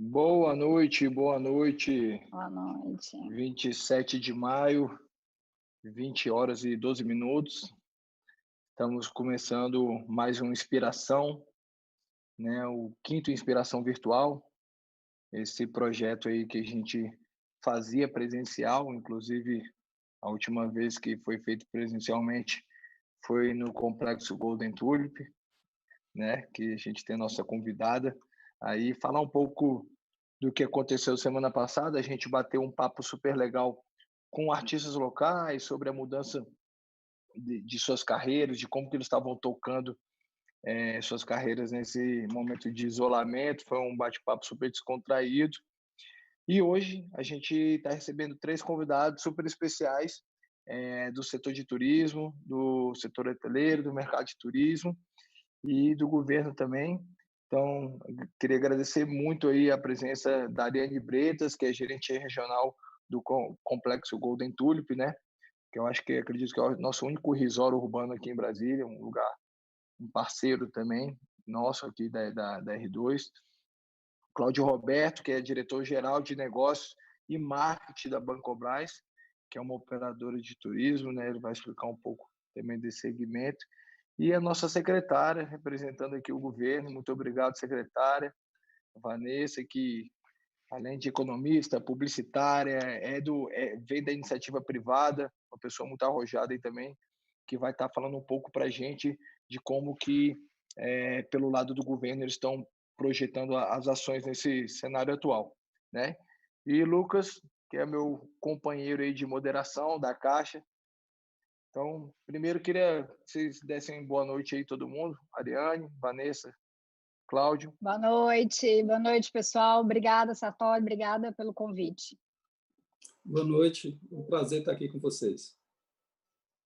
Boa noite, boa noite. Boa noite. 27 de maio, 20 horas e 12 minutos. Estamos começando mais uma Inspiração, né? O quinto Inspiração Virtual, esse projeto aí que a gente fazia presencial, inclusive a última vez que foi feito presencialmente foi no Complexo Golden Tulip, né? Que a gente tem a nossa convidada aí falar um pouco do que aconteceu semana passada. A gente bateu um papo super legal com artistas locais sobre a mudança de suas carreiras, de como que eles estavam tocando suas carreiras nesse momento de isolamento. Foi um bate-papo super descontraído. E hoje a gente está recebendo três convidados super especiais do setor de turismo, do setor hoteleiro, do mercado de turismo e do governo também. Então, queria agradecer muito aí a presença da Ariane Bretas, que é gerente regional do Complexo Golden Tulip, né? Que eu acho que acredito que é o nosso único resort urbano aqui em Brasília, um lugar, um parceiro também nosso aqui da R2. Cláudio Roberto, que é diretor-geral de negócios e marketing da Bancobras, que é uma operadora de turismo, né? Ele vai explicar um pouco também desse segmento. E a nossa secretária, representando aqui o governo. Muito obrigado, secretária Vanessa, que além de economista, publicitária, vem da iniciativa privada, uma pessoa muito arrojada aí também, que vai estar falando um pouco para a gente de como que, pelo lado do governo, eles estão projetando as ações nesse cenário atual, né? E Lucas, que é meu companheiro aí de moderação da Caixa. Então, primeiro queria que vocês dessem boa noite aí todo mundo, Ariane, Vanessa, Cláudio. Boa noite, pessoal. Obrigada, Sartori, obrigada pelo convite. Boa noite, um prazer estar aqui com vocês.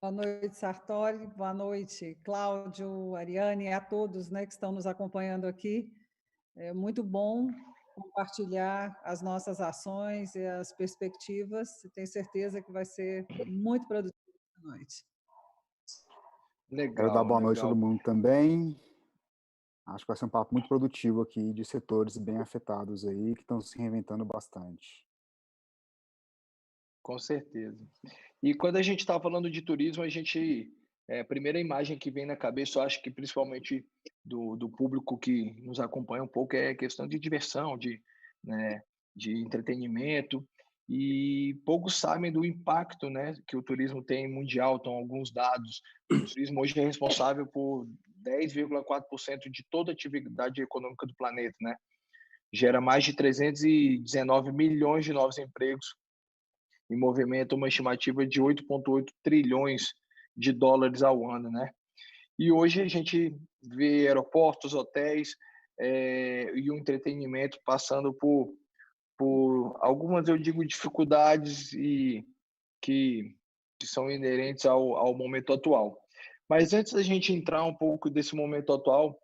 Boa noite, Sartori. Boa noite, Cláudio, Ariane, e a todos, né, que estão nos acompanhando aqui. É muito bom compartilhar as nossas ações e as perspectivas. Tenho certeza que vai ser muito produtivo essa noite. Legal. Quero dar boa legal. noite a todo mundo também. Acho que vai ser um papo muito produtivo aqui de setores bem afetados aí, que estão se reinventando bastante. Com certeza. E quando a gente está falando de turismo, a primeira imagem que vem na cabeça, eu acho que principalmente do público que nos acompanha um pouco, é a questão de diversão, né, de entretenimento, e poucos sabem do impacto, né, que o turismo tem mundial. Então, alguns dados: o turismo hoje é responsável por 10,4% de toda a atividade econômica do planeta, né? Gera mais de 319 milhões de novos empregos e movimenta uma estimativa de 8,8 trilhões de dólares ao ano, né? E hoje a gente vê aeroportos, hotéis e o entretenimento passando por algumas, eu digo, dificuldades e que são inerentes ao momento atual. Mas antes da gente entrar um pouco desse momento atual,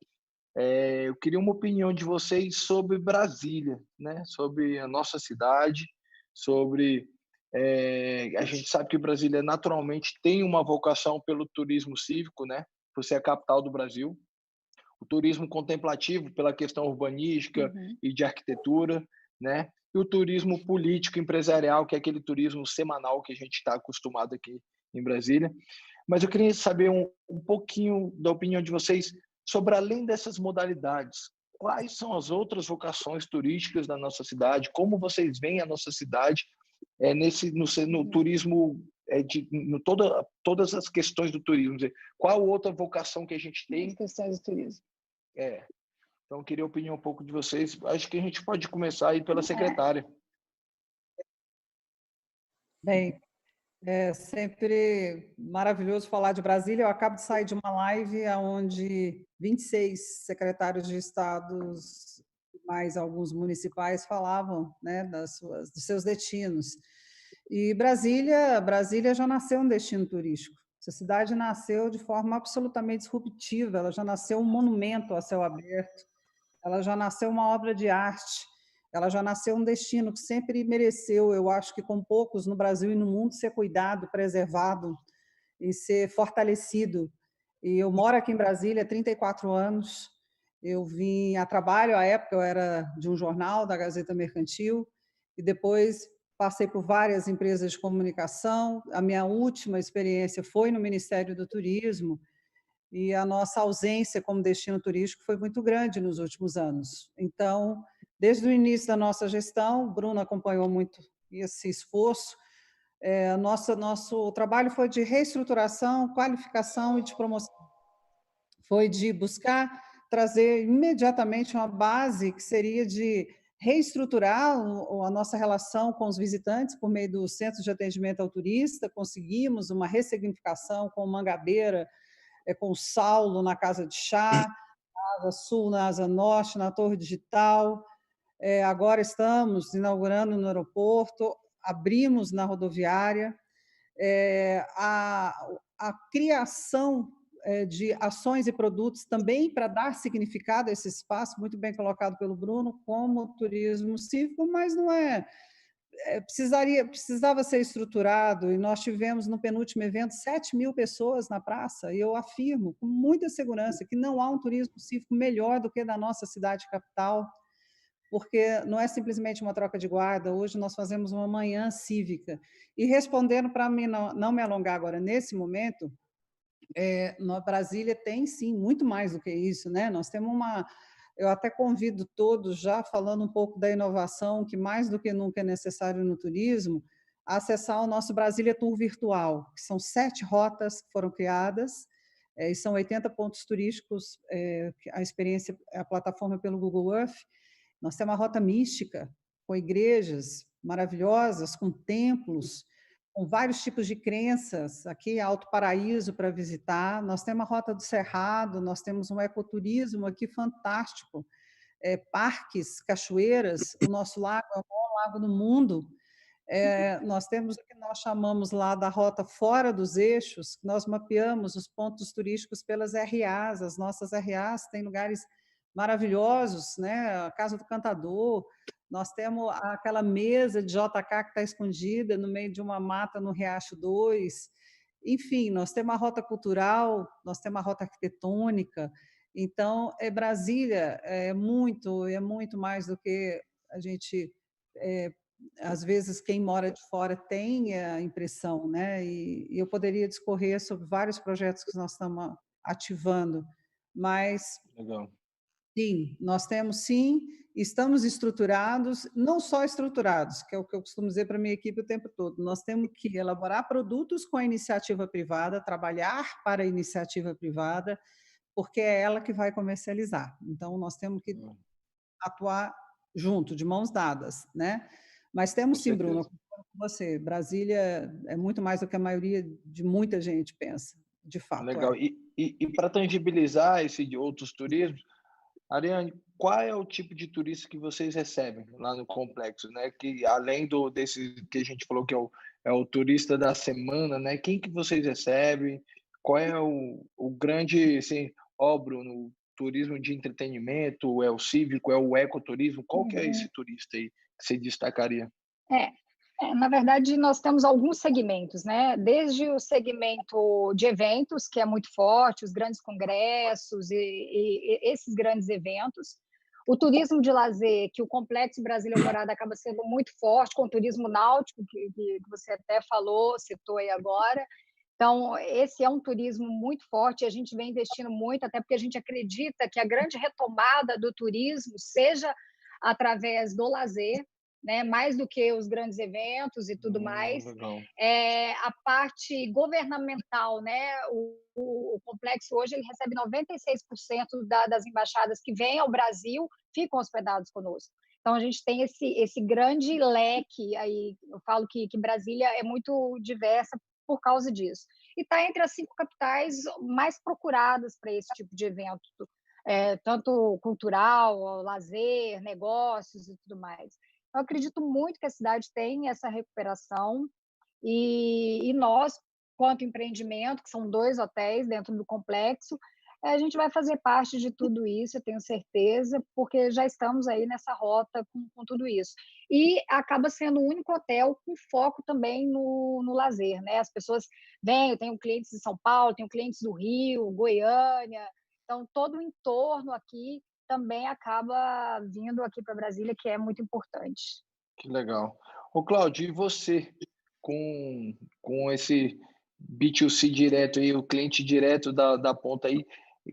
eu queria uma opinião de vocês sobre Brasília, né? Sobre a nossa cidade, sobre a gente sabe que Brasília naturalmente tem uma vocação pelo turismo cívico, né? Por ser a capital do Brasil. O turismo contemplativo pela questão urbanística e de arquitetura, né? E o turismo político empresarial, que é aquele turismo semanal que a gente está acostumado aqui em Brasília. Mas eu queria saber um pouquinho da opinião de vocês sobre, além dessas modalidades, quais são as outras vocações turísticas da nossa cidade, como vocês veem a nossa cidade no turismo, todas as questões do turismo. Qual outra vocação que a gente tem? As questões do turismo. Então, eu queria a opinião um pouco de vocês. Acho que a gente pode começar aí pela secretária. Bem, é sempre maravilhoso falar de Brasília. Eu acabo de sair de uma live onde 26 secretários de estados, mais alguns municipais, falavam, né, dos seus destinos. E Brasília já nasceu um destino turístico. Essa cidade nasceu de forma absolutamente disruptiva, ela já nasceu um monumento a céu aberto, ela já nasceu uma obra de arte, ela já nasceu um destino que sempre mereceu, eu acho que com poucos no Brasil e no mundo, ser cuidado, preservado e ser fortalecido. E eu moro aqui em Brasília há 34 anos, Eu vim a trabalho, à época eu era de um jornal, da Gazeta Mercantil, e depois passei por várias empresas de comunicação. A minha última experiência foi no Ministério do Turismo, e a nossa ausência como destino turístico foi muito grande nos últimos anos. Então, desde o início da nossa gestão, o Bruno acompanhou muito esse esforço. Nosso trabalho foi de reestruturação, qualificação e de promoção. Foi de buscar trazer imediatamente uma base que seria de reestruturar a nossa relação com os visitantes por meio do Centro de Atendimento ao Turista. Conseguimos uma ressignificação com Mangabeira, com o Saulo na Casa de Chá, na Asa Sul, na Asa Norte, na Torre Digital. Agora estamos inaugurando no aeroporto, abrimos na rodoviária. A criação de ações e produtos também para dar significado a esse espaço, muito bem colocado pelo Bruno, como turismo cívico, mas não precisava ser estruturado, e nós tivemos no penúltimo evento 7.000 pessoas na praça, e eu afirmo com muita segurança que não há um turismo cívico melhor do que da nossa cidade capital, porque não é simplesmente uma troca de guarda. Hoje nós fazemos uma manhã cívica. E respondendo, para mim não me alongar agora nesse momento, Brasília tem sim muito mais do que isso, né? Nós temos eu até convido todos, já falando um pouco da inovação, que mais do que nunca é necessário no turismo, a acessar o nosso Brasília Tour virtual, que são 7 rotas que foram criadas, e são 80 pontos turísticos, a plataforma é pelo Google Earth. Nós temos uma rota mística, com igrejas maravilhosas, com templos, com vários tipos de crenças. Aqui, Alto Paraíso para visitar. Nós temos a Rota do Cerrado, nós temos um ecoturismo aqui fantástico, parques, cachoeiras. O nosso lago é o maior lago do mundo. Nós temos o que nós chamamos lá da rota fora dos eixos, que nós mapeamos os pontos turísticos pelas RAs. As nossas RAs têm lugares maravilhosos, né? A Casa do Cantador. Nós temos aquela mesa de JK que está escondida no meio de uma mata no Riacho 2. Enfim, nós temos a rota cultural, nós temos a rota arquitetônica. Então, Brasília é muito mais do que a gente, às vezes, quem mora de fora tem a impressão, né? E eu poderia discorrer sobre vários projetos que nós estamos ativando, mas Legal. sim, nós temos sim, estamos estruturados, não só estruturados, que é o que eu costumo dizer para a minha equipe o tempo todo, nós temos que elaborar produtos com a iniciativa privada, trabalhar para a iniciativa privada, porque é ela que vai comercializar. Então, nós temos que atuar junto, de mãos dadas, né? Mas temos sim, Bruno, com você, Brasília é muito mais do que a maioria de muita gente pensa, de fato. Legal. E para tangibilizar esse de outros turismos, Ariane, qual é o tipo de turista que vocês recebem lá no complexo, né? Que além desse que a gente falou que é o turista da semana, né? Quem que vocês recebem? Qual é o grande, assim, Bruno, o turismo de entretenimento, é o cívico, é o ecoturismo? Qual que é esse turista aí que você destacaria? Na verdade, nós temos alguns segmentos, né? Desde o segmento de eventos, que é muito forte, os grandes congressos e esses grandes eventos. O turismo de lazer, que o Complexo Brasília Alvorada acaba sendo muito forte, com o turismo náutico, que você até citou aí agora. Então, esse é um turismo muito forte, a gente vem investindo muito, até porque a gente acredita que a grande retomada do turismo seja através do lazer, né? Mais do que os grandes eventos e tudo mais. A parte governamental, né? O complexo hoje ele recebe 96% das embaixadas que vêm ao Brasil ficam hospedados conosco. Então, a gente tem esse grande leque aí. Eu falo que Brasília é muito diversa por causa disso. E está entre as 5 capitais mais procuradas para esse tipo de evento, tanto cultural, lazer, negócios e tudo mais. Eu acredito muito que a cidade tem essa recuperação e nós, quanto empreendimento, que são 2 hotéis dentro do complexo, a gente vai fazer parte de tudo isso, eu tenho certeza, porque já estamos aí nessa rota com tudo isso. E acaba sendo o único hotel com foco também no lazer, né? As pessoas vêm, eu tenho clientes de São Paulo, tenho clientes do Rio, Goiânia, então todo o entorno aqui também acaba vindo aqui para Brasília, que é muito importante. Que legal. Ô, Cláudio, e você, com esse B2C direto aí, o cliente direto da ponta aí,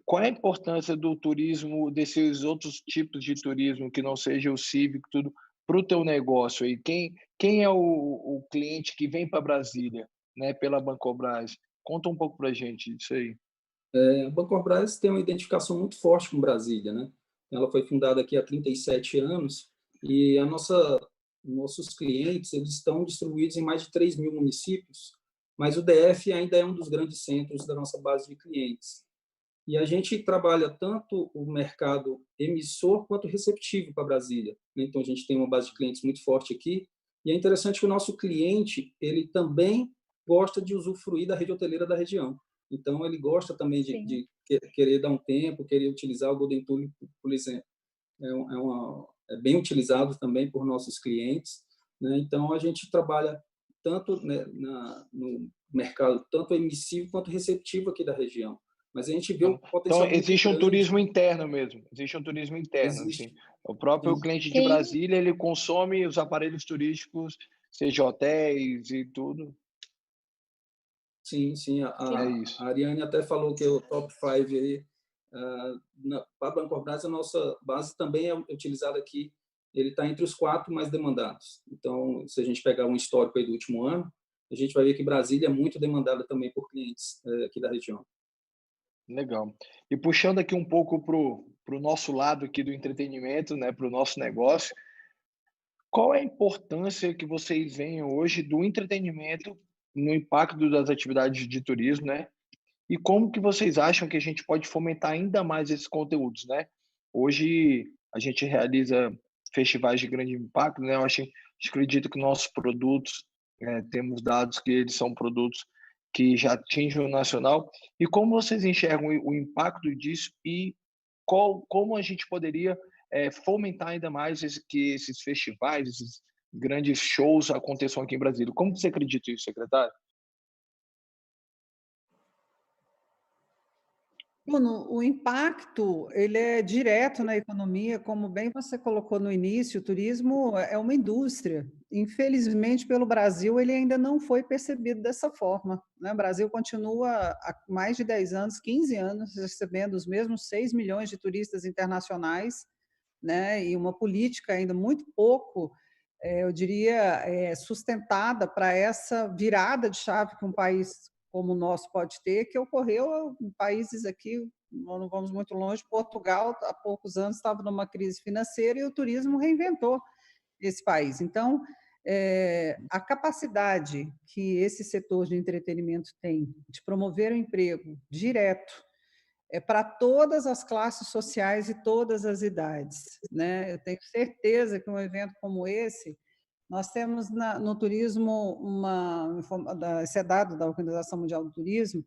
qual é a importância do turismo, desses outros tipos de turismo, que não seja o cívico, tudo, para o teu negócio aí? Quem é o cliente que vem para Brasília, né, pela Bancobras? Conta um pouco para a gente disso aí. A Bancobras tem uma identificação muito forte com Brasília, né? Ela foi fundada aqui há 37 anos e nossos clientes eles estão distribuídos em mais de 3 mil municípios, mas o DF ainda é um dos grandes centros da nossa base de clientes. E a gente trabalha tanto o mercado emissor quanto receptivo para Brasília. Então, a gente tem uma base de clientes muito forte aqui. E é interessante que o nosso cliente ele também gosta de usufruir da rede hoteleira da região. Então, ele gosta também de querer dar um tempo, querer utilizar o Golden Tulip, por exemplo. É bem utilizado também por nossos clientes, né? Então, a gente trabalha tanto, né, no mercado, tanto emissivo quanto receptivo aqui da região. Mas a gente vê um potencial muito existe um grande. turismo interno mesmo. Existe um turismo interno. Existe. Assim. O próprio cliente de Brasília, ele consome os aparelhos turísticos, seja hotéis e tudo. Sim, sim. É isso. A Ariane até falou que é o top 5 aí. Para a Bancobras, a nossa base também é utilizada aqui. Ele está entre os 4 mais demandados. Então, se a gente pegar um histórico aí do último ano, a gente vai ver que Brasília é muito demandada também por clientes aqui da região. Legal. E puxando aqui um pouco para o nosso lado aqui do entretenimento, né, para o nosso negócio, qual é a importância que vocês veem hoje do entretenimento no impacto das atividades de turismo, né? E como que vocês acham que a gente pode fomentar ainda mais esses conteúdos, né? Hoje a gente realiza festivais de grande impacto, né? Acredito que nossos produtos, temos dados que eles são produtos que já atingem o nacional. E como vocês enxergam o impacto disso e como a gente poderia fomentar ainda mais que esses festivais, esses grandes shows aconteçam aqui em Brasília? Como você acredita isso, secretário? Bruno, o impacto ele é direto na economia, como bem você colocou no início, o turismo é uma indústria. Infelizmente, pelo Brasil, ele ainda não foi percebido dessa forma, né? O Brasil continua há mais de 10 anos, 15 anos, recebendo os mesmos 6 milhões de turistas internacionais, né? E uma política ainda muito pouco, eu diria, sustentada para essa virada de chave que um país como o nosso pode ter, que ocorreu em países aqui, não vamos muito longe, Portugal, há poucos anos, estava numa crise financeira e o turismo reinventou esse país. Então, a capacidade que esse setor de entretenimento tem de promover o emprego direto para todas as classes sociais e todas as idades, né? Eu tenho certeza que um evento como esse nós temos no turismo esse é dado da Organização Mundial do Turismo,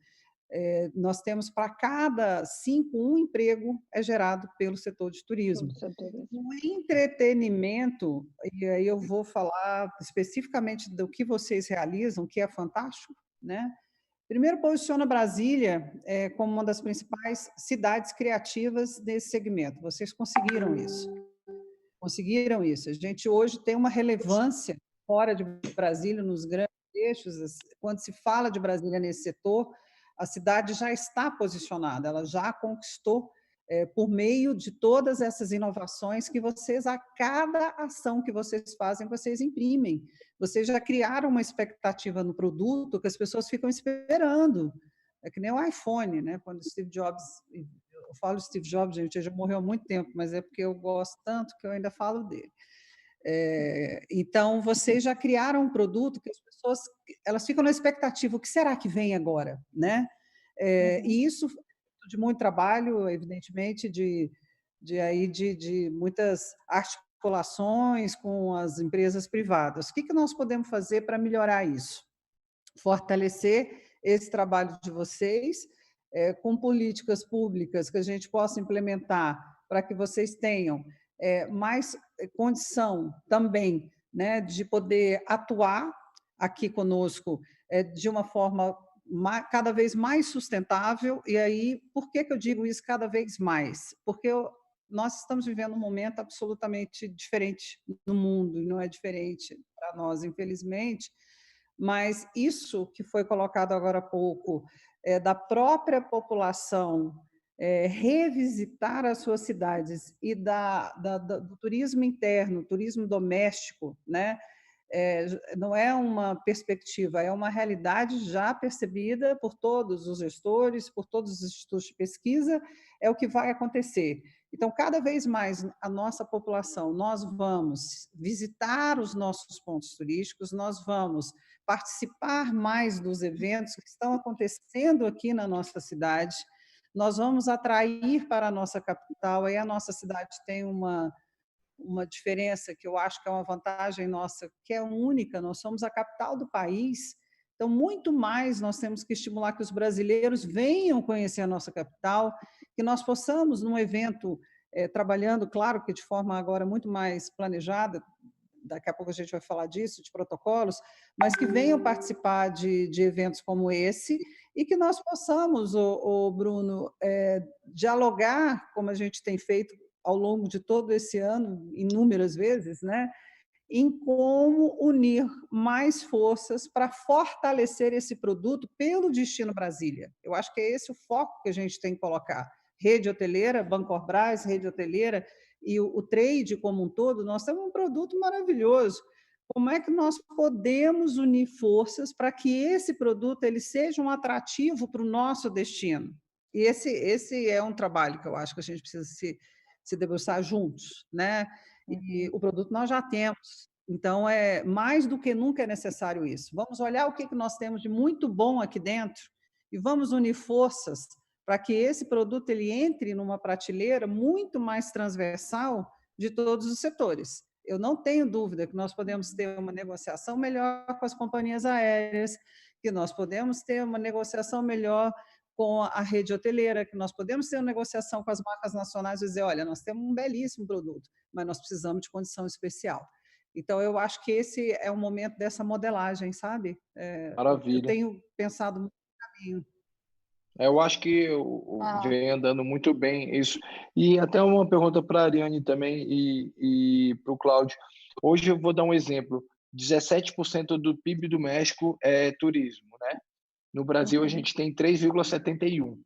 nós temos para cada 5, um emprego é gerado pelo setor de turismo. O entretenimento, e aí eu vou falar especificamente do que vocês realizam, que é fantástico, né? Primeiro, posiciona Brasília como uma das principais cidades criativas desse segmento. Vocês conseguiram isso. Conseguiram isso. A gente hoje tem uma relevância fora de Brasília, nos grandes eixos. Quando se fala de Brasília nesse setor, a cidade já está posicionada, ela já conquistou por meio de todas essas inovações que vocês, a cada ação que vocês fazem, vocês imprimem. Vocês já criaram uma expectativa no produto que as pessoas ficam esperando. É que nem o iPhone, né? Quando Steve Jobs... Eu falo Steve Jobs, gente, ele já morreu há muito tempo, mas é porque eu gosto tanto que eu ainda falo dele. Então, vocês já criaram um produto que as pessoas elas ficam na expectativa, o que será que vem agora? Né? E isso de muito trabalho, evidentemente, de muitas articulações com as empresas privadas. O que nós podemos fazer para melhorar isso? Fortalecer esse trabalho de vocês, com políticas públicas que a gente possa implementar para que vocês tenham mais condição também, né, de poder atuar aqui conosco de uma forma cada vez mais sustentável. E aí, por que eu digo isso cada vez mais? Porque nós estamos vivendo um momento absolutamente diferente no mundo, e não é diferente para nós, infelizmente, mas isso que foi colocado agora há pouco, da própria população revisitar as suas cidades e do turismo interno, turismo doméstico, né? Não é uma perspectiva, é uma realidade já percebida por todos os gestores, por todos os institutos de pesquisa, é o que vai acontecer. Então, cada vez mais a nossa população, nós vamos visitar os nossos pontos turísticos, nós vamos participar mais dos eventos que estão acontecendo aqui na nossa cidade, nós vamos atrair para a nossa capital, aí a nossa cidade tem uma diferença que eu acho que é uma vantagem nossa, que é única, nós somos a capital do país, então muito mais nós temos que estimular que os brasileiros venham conhecer a nossa capital, que nós possamos, num evento, trabalhando, claro que de forma agora muito mais planejada, daqui a pouco a gente vai falar disso, de protocolos, mas que venham participar de eventos como esse e que nós possamos, Bruno, dialogar, como a gente tem feito ao longo de todo esse ano, inúmeras vezes, né, em como unir mais forças para fortalecer esse produto pelo Destino Brasília. Eu acho que é esse o foco que a gente tem que colocar. Rede hoteleira, Bancorbras, rede hoteleira e o trade como um todo, nós temos um produto maravilhoso. Como é que nós podemos unir forças para que esse produto ele seja um atrativo para o nosso destino? E esse é um trabalho que eu acho que a gente precisa se debruçar juntos, né? E o produto nós já temos. Então, mais do que nunca é necessário isso. Vamos olhar o que nós temos de muito bom aqui dentro e vamos unir forças para que esse produto ele entre numa prateleira muito mais transversal de todos os setores. Eu não tenho dúvida que nós podemos ter uma negociação melhor com as companhias aéreas, que nós podemos ter uma negociação melhor com a rede hoteleira, que nós podemos ter uma negociação com as marcas nacionais e dizer, olha, nós temos um belíssimo produto, mas nós precisamos de condição especial. Então, eu acho que esse é o momento dessa modelagem, sabe? Eu Maravilha. tenho pensado muito no caminho. Eu acho que vem andando muito bem isso. E até uma pergunta para a Ariane também e para o Cláudio. Hoje eu vou dar um exemplo. 17% do PIB do México é turismo, né? No Brasil, a gente tem 3,71%.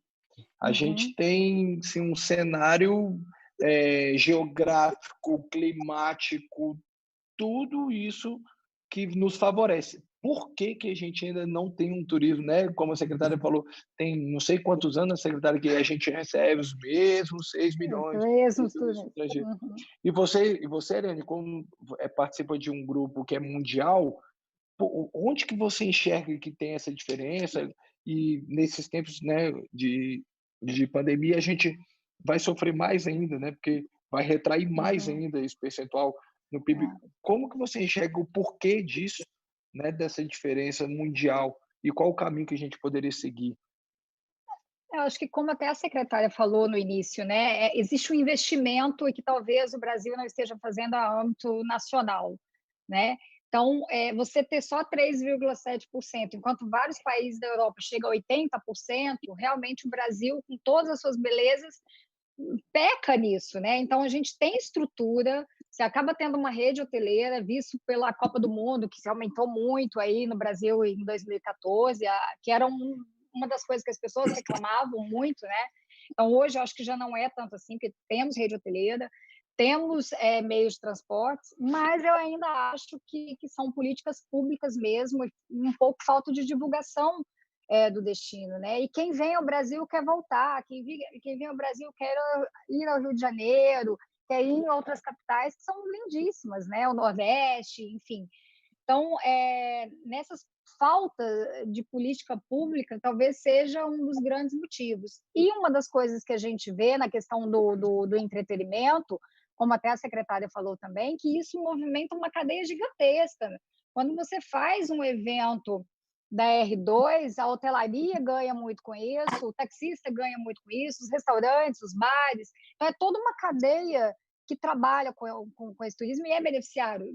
A gente tem sim, um cenário geográfico, climático, tudo isso que nos favorece. Por que a gente ainda não tem um turismo, né? Como a secretária falou, tem não sei quantos anos, a secretária, que a gente recebe os mesmos 6 milhões de turistas estrangeiros. E você, Ariane, como participa de um grupo que é mundial, onde que você enxerga que tem essa diferença? E nesses tempos, né, de pandemia, a gente vai sofrer mais ainda, né? Porque vai retrair mais ainda esse percentual no PIB. Como que você enxerga o porquê disso, né, dessa diferença mundial, e qual o caminho que a gente poderia seguir? Eu acho que, como até a secretária falou no início, né, existe um investimento e que talvez o Brasil não esteja fazendo a âmbito nacional, né? Então, você ter só 3,7%, enquanto vários países da Europa chegam a 80%, realmente o Brasil, com todas as suas belezas, peca nisso, né? Então, a gente tem estrutura, você acaba tendo uma rede hoteleira, visto pela Copa do Mundo, que se aumentou muito aí no Brasil em 2014, que era uma das coisas que as pessoas reclamavam muito, né? Então, hoje, eu acho que já não é tanto assim, porque temos rede hoteleira, temos meios de transporte, mas eu ainda acho que são políticas públicas mesmo, um pouco falta de divulgação do destino, né? E quem vem ao Brasil quer voltar, quem vem ao Brasil quer ir ao Rio de Janeiro, quer ir em outras capitais que são lindíssimas, né? O Nordeste, enfim. Então, nessas falta de política pública, talvez seja um dos grandes motivos. E uma das coisas que a gente vê na questão do entretenimento, como até a secretária falou também, que isso movimenta uma cadeia gigantesca. Quando você faz um evento da R2, a hotelaria ganha muito com isso, o taxista ganha muito com isso, os restaurantes, os bares. Então, é toda uma cadeia que trabalha com esse turismo e é beneficiado,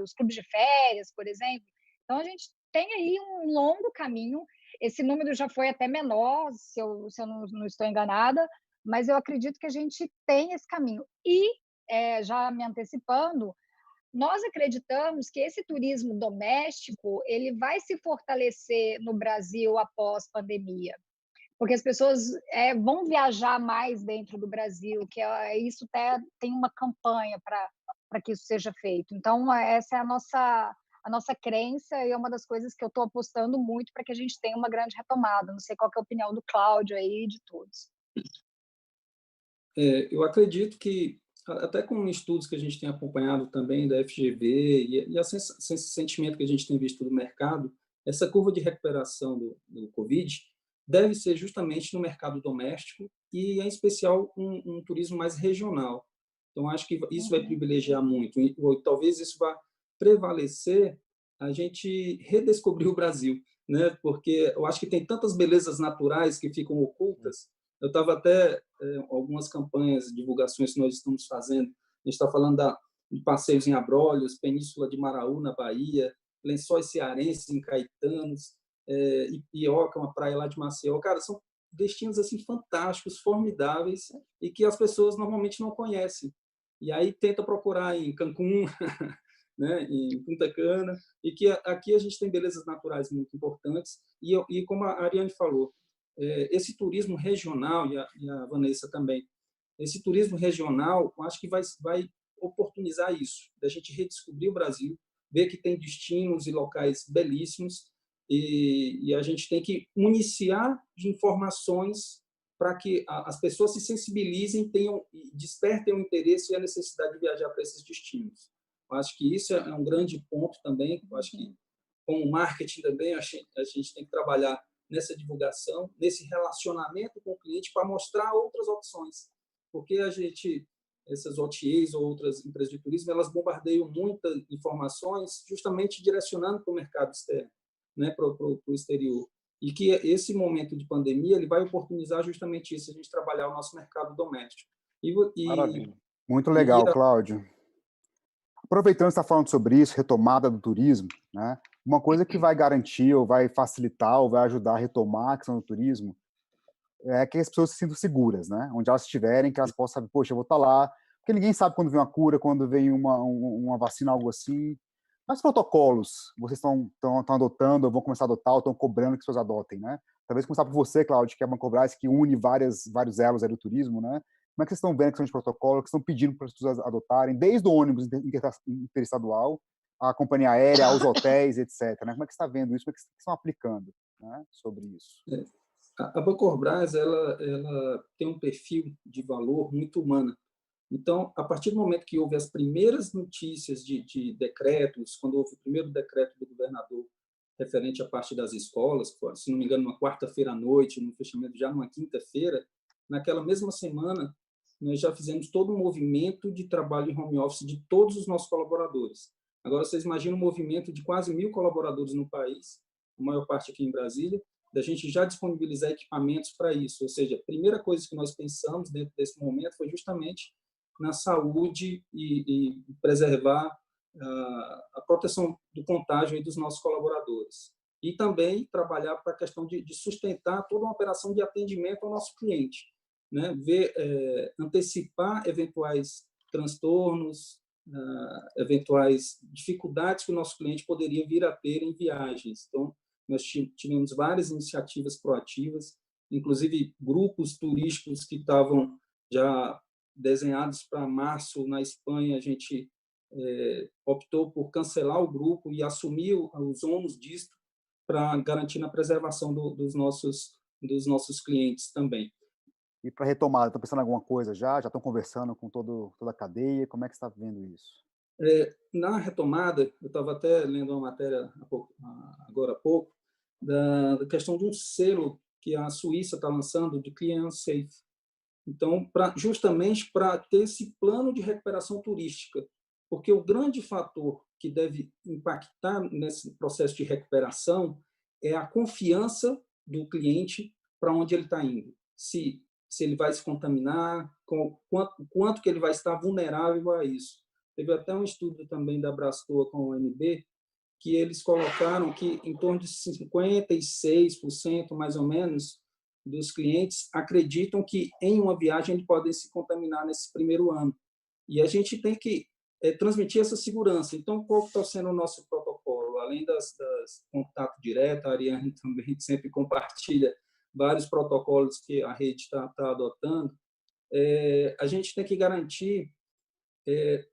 os clubes de férias, por exemplo. Então, a gente tem aí um longo caminho. Esse número já foi até menor, se eu não estou enganada, mas eu acredito que a gente tem esse caminho. E, já me antecipando, nós acreditamos que esse turismo doméstico ele vai se fortalecer no Brasil após pandemia, porque as pessoas vão viajar mais dentro do Brasil, que isso até tem uma campanha para que isso seja feito. Então, essa é a nossa crença e é uma das coisas que eu estou apostando muito para que a gente tenha uma grande retomada. Não sei qual que é a opinião do Cláudio aí e de todos. Eu acredito que, até com estudos que a gente tem acompanhado também da FGV e esse sentimento que a gente tem visto do mercado, essa curva de recuperação do Covid deve ser justamente no mercado doméstico e, em especial, um turismo mais regional. Então, acho que isso vai privilegiar muito. Ou talvez isso vá prevalecer a gente redescobrir o Brasil, né? Porque eu acho que tem tantas belezas naturais que ficam ocultas. Eu estava até algumas campanhas, divulgações que nós estamos fazendo. A gente está falando de passeios em Abrolhos, Península de Maraú, na Bahia, Lençóis Cearenses, em Caetanos, Ipioca, uma praia lá de Maceió. Cara, são destinos assim fantásticos, formidáveis e que as pessoas normalmente não conhecem. E aí tenta procurar em Cancún, né, em Punta Cana, e que aqui a gente tem belezas naturais muito importantes. E como a Ariane falou, esse turismo regional, e a Vanessa também, esse turismo regional, eu acho que vai oportunizar isso, da gente redescobrir o Brasil, ver que tem destinos e locais belíssimos, e a gente tem que municiar de informações para que as pessoas se sensibilizem, despertem o interesse e a necessidade de viajar para esses destinos. Eu acho que isso é um grande ponto também. Eu acho que, com o marketing também, a gente tem que trabalhar nessa divulgação, nesse relacionamento com o cliente para mostrar outras opções. Porque essas OTAs ou outras empresas de turismo, elas bombardeiam muitas informações justamente direcionando para o mercado externo, né, para o exterior. E que esse momento de pandemia ele vai oportunizar justamente isso, a gente trabalhar o nosso mercado doméstico. Maravilha. Muito legal, Cláudio. Aproveitando que você está falando sobre isso, retomada do turismo, né? Uma coisa que vai garantir, ou vai facilitar, ou vai ajudar a retomar a questão do turismo é que as pessoas se sintam seguras, né? Onde elas estiverem, que elas possam saber, poxa, eu vou estar lá, porque ninguém sabe quando vem uma cura, quando vem uma vacina, algo assim. Mas protocolos vocês estão adotando, ou vão começar a adotar, ou estão cobrando que as pessoas adotem, né? Talvez começar por você, Cláudio, que é uma Bancobras que une vários elos aí do turismo, né? Como é que vocês estão vendo a questão de protocolo, que estão pedindo para as pessoas adotarem, desde o ônibus interestadual, a companhia aérea, aos hotéis, etc. Né? Como é que você está vendo isso? Como é que vocês estão aplicando, né, sobre isso? A Bancobras, ela tem um perfil de valor muito humano. Então, a partir do momento que houve as primeiras notícias de decretos, quando houve o primeiro decreto do governador referente à parte das escolas, se não me engano, numa quarta-feira à noite, no fechamento já numa quinta-feira, naquela mesma semana, nós já fizemos todo um movimento de trabalho em home office de todos os nossos colaboradores. Agora, vocês imaginam um movimento de quase 1.000 colaboradores no país, a maior parte aqui em Brasília, da gente já disponibilizar equipamentos para isso. Ou seja, a primeira coisa que nós pensamos dentro desse momento foi justamente na saúde e preservar a proteção do contágio dos nossos colaboradores. E também trabalhar para a questão de sustentar toda uma operação de atendimento ao nosso cliente, né? Antecipar eventuais transtornos, eventuais dificuldades que o nosso cliente poderia vir a ter em viagens. Então, nós tivemos várias iniciativas proativas, inclusive grupos turísticos que estavam já desenhados para março na Espanha. A gente optou por cancelar o grupo e assumir os ônus disso para garantir a preservação dos nossos clientes também. E para retomada, estão pensando em alguma coisa já? Já estão conversando com toda a cadeia? Como é que você está vendo isso? Na retomada, eu estava até lendo uma matéria agora há pouco, da questão de um selo que a Suíça está lançando de Client Safe. Então, justamente para ter esse plano de recuperação turística, porque o grande fator que deve impactar nesse processo de recuperação é a confiança do cliente para onde ele está indo. Se ele vai se contaminar, quanto que ele vai estar vulnerável a isso. Teve até um estudo também da Abrastoa com o OMB, que eles colocaram que em torno de 56%, mais ou menos, dos clientes acreditam que em uma viagem eles podem se contaminar nesse primeiro ano. E a gente tem que transmitir essa segurança. Então, qual está sendo o nosso protocolo? Além das contato direto, a Ariane também sempre compartilha vários protocolos que a rede está adotando, a gente tem que garantir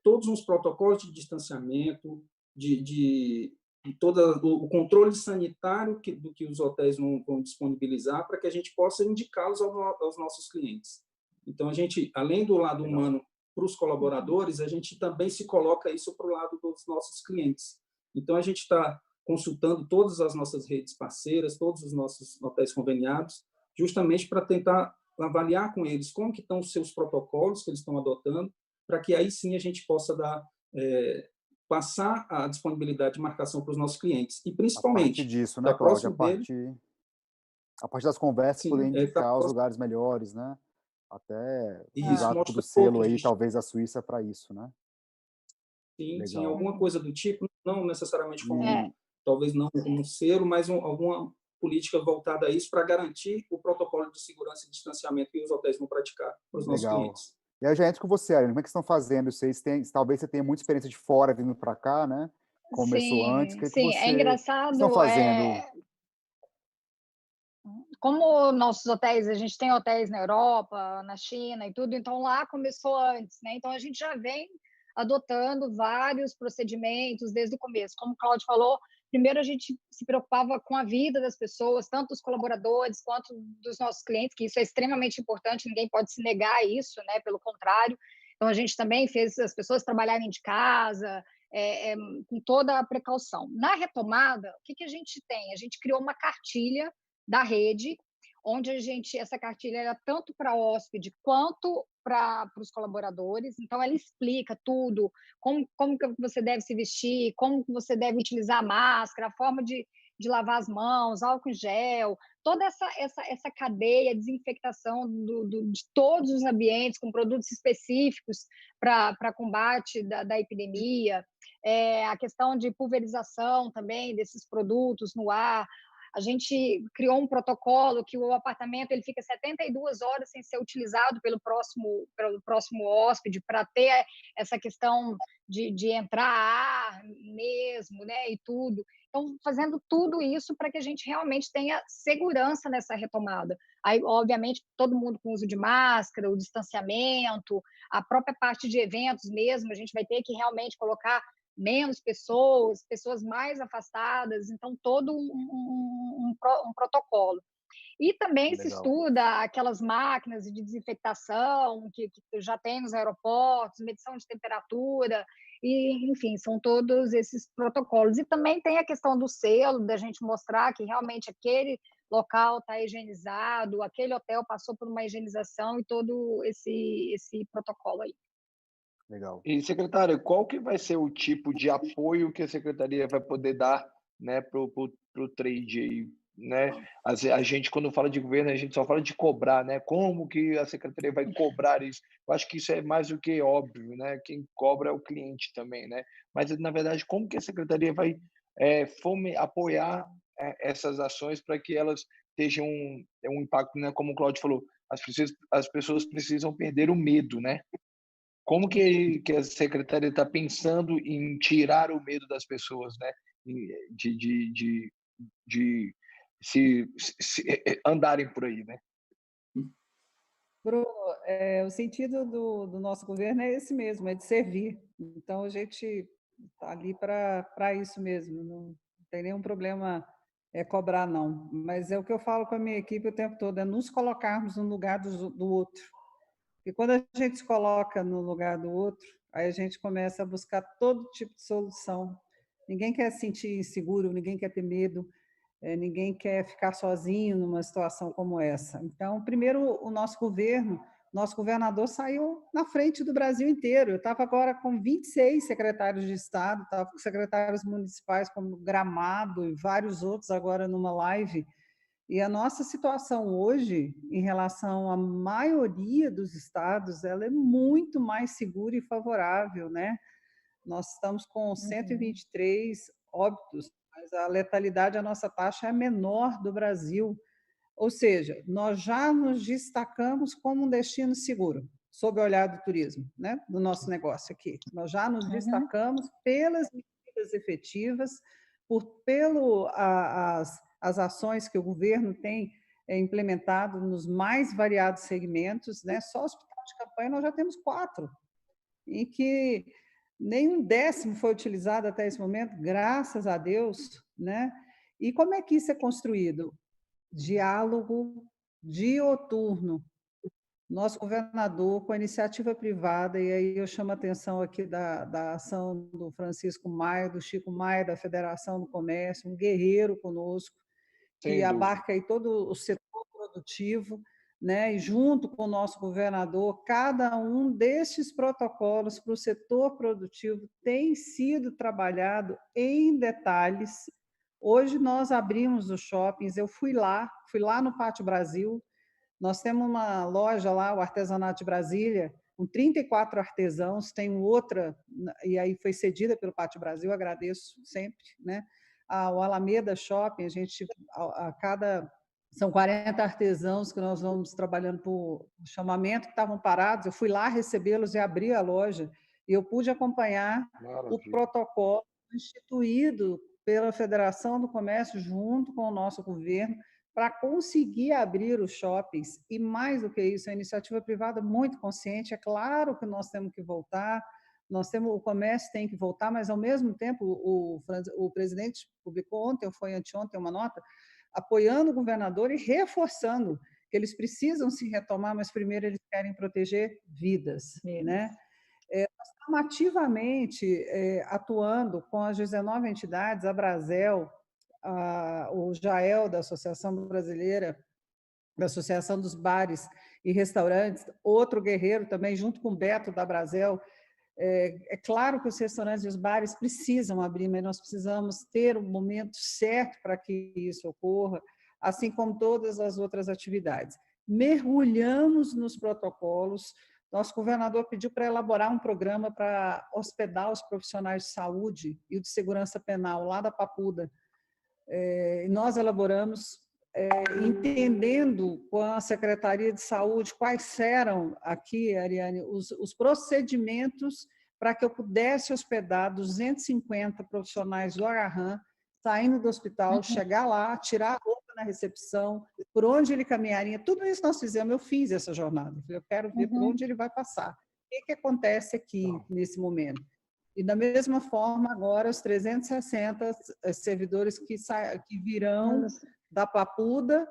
todos os protocolos de distanciamento, de todo o controle sanitário do que os hotéis vão disponibilizar para que a gente possa indicá-los aos nossos clientes. Então, a gente, além do lado humano para os colaboradores, a gente também se coloca isso para o lado dos nossos clientes. Então, a gente está consultando todas as nossas redes parceiras, todos os nossos hotéis conveniados, justamente para tentar avaliar com eles como que estão os seus protocolos que eles estão adotando, para que aí sim a gente possa passar a disponibilidade de marcação para os nossos clientes. E, principalmente, a partir disso, né, Cláudio? A partir das conversas, sim, poder indicar os lugares melhores, né? Até usar do selo aí, talvez a Suíça para isso, né? Sim, sim, alguma coisa do tipo, não necessariamente talvez não como selo, mas alguma política voltada a isso para garantir o protocolo de segurança e distanciamento que os hotéis vão praticar para os nossos clientes. E aí eu já entro com você, Ariane, como é que estão fazendo? Talvez você tenha muita experiência de fora vindo para cá, né? Começou antes. Sim, é engraçado. Estão fazendo? Como nossos hotéis, a gente tem hotéis na Europa, na China e tudo, então lá começou antes, né? Então a gente já vem adotando vários procedimentos desde o começo. Como o Cláudio falou, primeiro a gente se preocupava com a vida das pessoas, tanto dos colaboradores quanto dos nossos clientes, que isso é extremamente importante, ninguém pode se negar a isso, né? Pelo contrário. Então a gente também fez as pessoas trabalharem de casa, com toda a precaução. Na retomada, o que a gente tem? A gente criou uma cartilha da rede, onde essa cartilha era tanto para hóspede quanto para os colaboradores. Então, ela explica tudo, como que você deve se vestir, como que você deve utilizar a máscara, a forma de lavar as mãos, álcool em gel, toda essa cadeia de desinfectação de todos os ambientes, com produtos específicos para combate da epidemia, a questão de pulverização também desses produtos no ar. A gente criou um protocolo que o apartamento ele fica 72 horas sem ser utilizado pelo próximo hóspede, para ter essa questão de entrar ar mesmo, né, e tudo. Então, fazendo tudo isso para que a gente realmente tenha segurança nessa retomada. Aí, obviamente, todo mundo com uso de máscara, o distanciamento, a própria parte de eventos mesmo, a gente vai ter que realmente colocar menos pessoas mais afastadas, então todo um protocolo. E também se estuda aquelas máquinas de desinfectação que já tem nos aeroportos, medição de temperatura, e, enfim, são todos esses protocolos. E também tem a questão do selo, da gente mostrar que realmente aquele local está higienizado, aquele hotel passou por uma higienização e todo esse protocolo aí. Legal. E, secretário, qual que vai ser o tipo de apoio que a secretaria vai poder dar, né, para o trade aí, né? A gente, quando fala de governo, a gente só fala de cobrar, né? Como que a secretaria vai cobrar isso? Eu acho que isso é mais do que óbvio, né? Quem cobra é o cliente também, né? Mas, na verdade, como que a secretaria vai apoiar essas ações para que elas tenham um impacto, né? Como o Cláudio falou, as pessoas precisam perder o medo, né? Como que a secretaria está pensando em tirar o medo das pessoas, né? De se andarem por aí, né? Bruno, o sentido do nosso governo é esse mesmo, é de servir. Então, a gente está ali para isso mesmo. Não tem nenhum problema cobrar, não. Mas é o que eu falo com a minha equipe o tempo todo, é nos colocarmos no lugar do outro. E quando a gente se coloca no lugar do outro, aí a gente começa a buscar todo tipo de solução. Ninguém quer se sentir inseguro, ninguém quer ter medo, ninguém quer ficar sozinho numa situação como essa. Então, primeiro, o nosso governador saiu na frente do Brasil inteiro. Eu estava agora com 26 secretários de Estado, estava com secretários municipais como Gramado e vários outros agora numa live. E a nossa situação hoje, em relação à maioria dos estados, ela é muito mais segura e favorável, né? Nós estamos com 123 óbitos, mas a letalidade, a nossa taxa é a menor do Brasil. Ou seja, nós já nos destacamos como um destino seguro, sob o olhar do turismo, né? Do nosso negócio aqui. Nós já nos destacamos pelas medidas efetivas, as ações que o governo tem implementado nos mais variados segmentos, né? Só o hospital de campanha nós já temos 4, em que nenhum décimo foi utilizado até esse momento, graças a Deus, né? E como é que isso é construído? Diálogo dioturno. Nosso governador, com a iniciativa privada, e aí eu chamo a atenção aqui da ação do Francisco Maia, do Chico Maia, da Federação do Comércio, um guerreiro conosco, que abarca aí todo o setor produtivo, né? E junto com o nosso governador, cada um destes protocolos para o setor produtivo tem sido trabalhado em detalhes. Hoje nós abrimos os shoppings, eu fui lá no Pátio Brasil, nós temos uma loja lá, o Artesanato de Brasília, com 34 artesãos, tem outra, e aí foi cedida pelo Pátio Brasil, agradeço sempre, né? O Alameda Shopping, são 40 artesãos que nós vamos trabalhando por chamamento, que estavam parados, eu fui lá recebê-los e abrir a loja, e eu pude acompanhar o protocolo instituído pela Federação do Comércio junto com o nosso governo, para conseguir abrir os shoppings. E, mais do que isso, a iniciativa privada muito consciente. É claro que nós temos que voltar, o comércio tem que voltar, mas, ao mesmo tempo, o presidente publicou ontem, ou foi anteontem, uma nota, apoiando o governador e reforçando que eles precisam se retomar, mas, primeiro, eles querem proteger vidas, né? Nós estamos ativamente atuando com as 19 entidades, a Brasel, o Jael, da Associação Brasileira, da Associação dos Bares e Restaurantes, outro guerreiro também, junto com o Beto, da Brasel. É claro que os restaurantes e os bares precisam abrir, mas nós precisamos ter o momento certo para que isso ocorra, assim como todas as outras atividades. Mergulhamos nos protocolos. Nosso governador pediu para elaborar um programa para hospedar os profissionais de saúde e o de segurança penal lá da Papuda. Nós elaboramos, entendendo com a Secretaria de Saúde quais eram aqui, Ariane, os procedimentos para que eu pudesse hospedar 250 profissionais do Agarram, saindo do hospital, chegar lá, tirar a roupa na recepção, por onde ele caminharia. Tudo isso nós fizemos, eu fiz essa jornada. Eu quero ver por onde ele vai passar. O que acontece aqui nesse momento? E, da mesma forma, agora, os 360 servidores que virão da Papuda,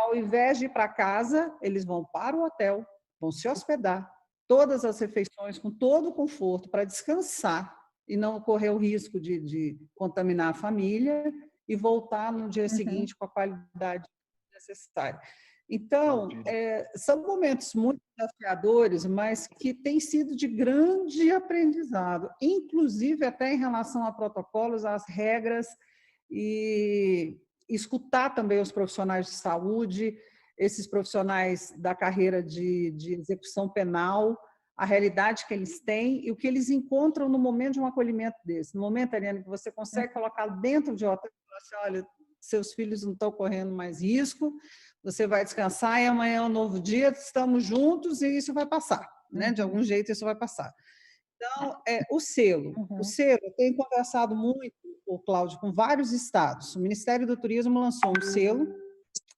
ao invés de ir para casa, eles vão para o hotel, vão se hospedar, todas as refeições com todo o conforto, para descansar e não correr o risco de contaminar a família e voltar no dia seguinte com a qualidade necessária. Então, são momentos muito desafiadores, mas que têm sido de grande aprendizado, inclusive até em relação a protocolos, às regras, e escutar também os profissionais de saúde, esses profissionais da carreira de execução penal, a realidade que eles têm e o que eles encontram no momento de um acolhimento desse. No momento, Ariane, que você consegue colocar dentro de hotel e falar assim, olha, seus filhos não estão correndo mais risco, você vai descansar e amanhã é um novo dia, estamos juntos e isso vai passar, né? De algum jeito isso vai passar. Então, o selo. O selo, eu tenho conversado muito, Cláudio, com vários estados. O Ministério do Turismo lançou um selo,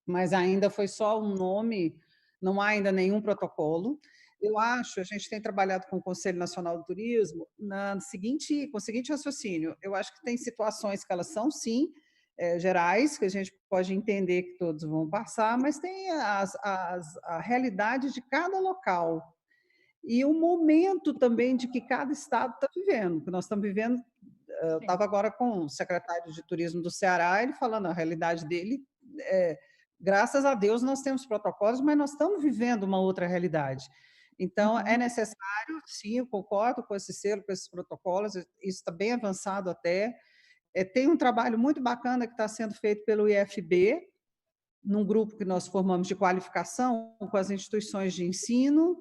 mas ainda foi só um nome, não há ainda nenhum protocolo. Eu acho, a gente tem trabalhado com o Conselho Nacional do Turismo com o seguinte raciocínio. Eu acho que tem situações que elas são, sim, gerais, que a gente pode entender que todos vão passar, mas tem a realidade de cada local e o momento também de que cada estado está vivendo, que nós estamos vivendo. Eu estava agora com o secretário de Turismo do Ceará, ele falando a realidade dele, graças a Deus nós temos protocolos, mas nós estamos vivendo uma outra realidade. Então, é necessário, sim, eu concordo com esse selo, com esses protocolos, isso está bem avançado até. Tem um trabalho muito bacana que está sendo feito pelo IFB, num grupo que nós formamos de qualificação com as instituições de ensino,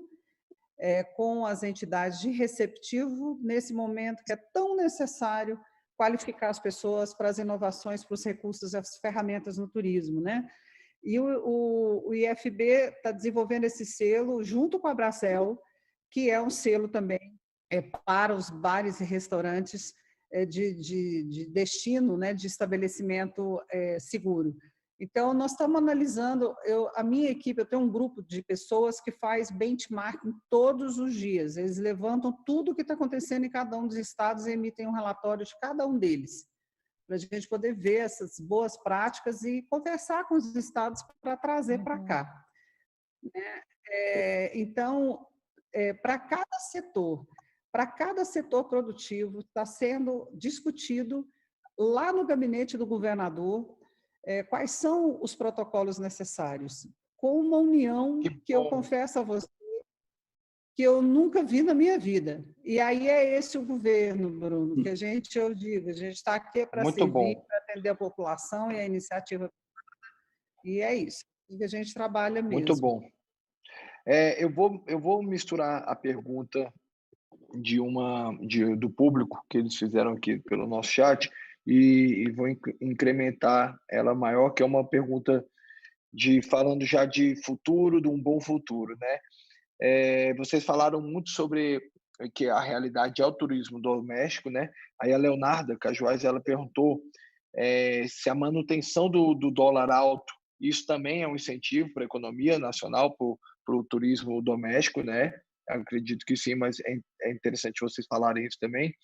com as entidades de receptivo, nesse momento que é tão necessário qualificar as pessoas para as inovações, para os recursos e as ferramentas no turismo, né? E o IFB está desenvolvendo esse selo junto com a Bracel, que é um selo também para os bares e restaurantes de destino, né, de estabelecimento seguro. Então, nós estamos analisando, a minha equipe, eu tenho um grupo de pessoas que faz benchmarking todos os dias. Eles levantam tudo o que está acontecendo em cada um dos estados e emitem um relatório de cada um deles, para a gente poder ver essas boas práticas e conversar com os estados para trazer para cá. Então, para cada setor produtivo, está sendo discutido lá no gabinete do governador quais são os protocolos necessários, com uma união que eu confesso a você que eu nunca vi na minha vida. E aí é esse o governo, Bruno, que eu digo, a gente está aqui para servir, para atender a população e a iniciativa. E é isso que a gente trabalha mesmo. Muito bom. Eu vou misturar a pergunta do público que eles fizeram aqui pelo nosso chat e vou incrementar ela maior, que é uma pergunta falando já de futuro, de um bom futuro, né? Vocês falaram muito sobre que a realidade é o turismo doméstico, né? Aí a Leonarda Cajuaz, ela perguntou se a manutenção do dólar alto, isso também é um incentivo para a economia nacional, para o turismo doméstico, né? Acredito que sim, mas é interessante vocês falarem isso também.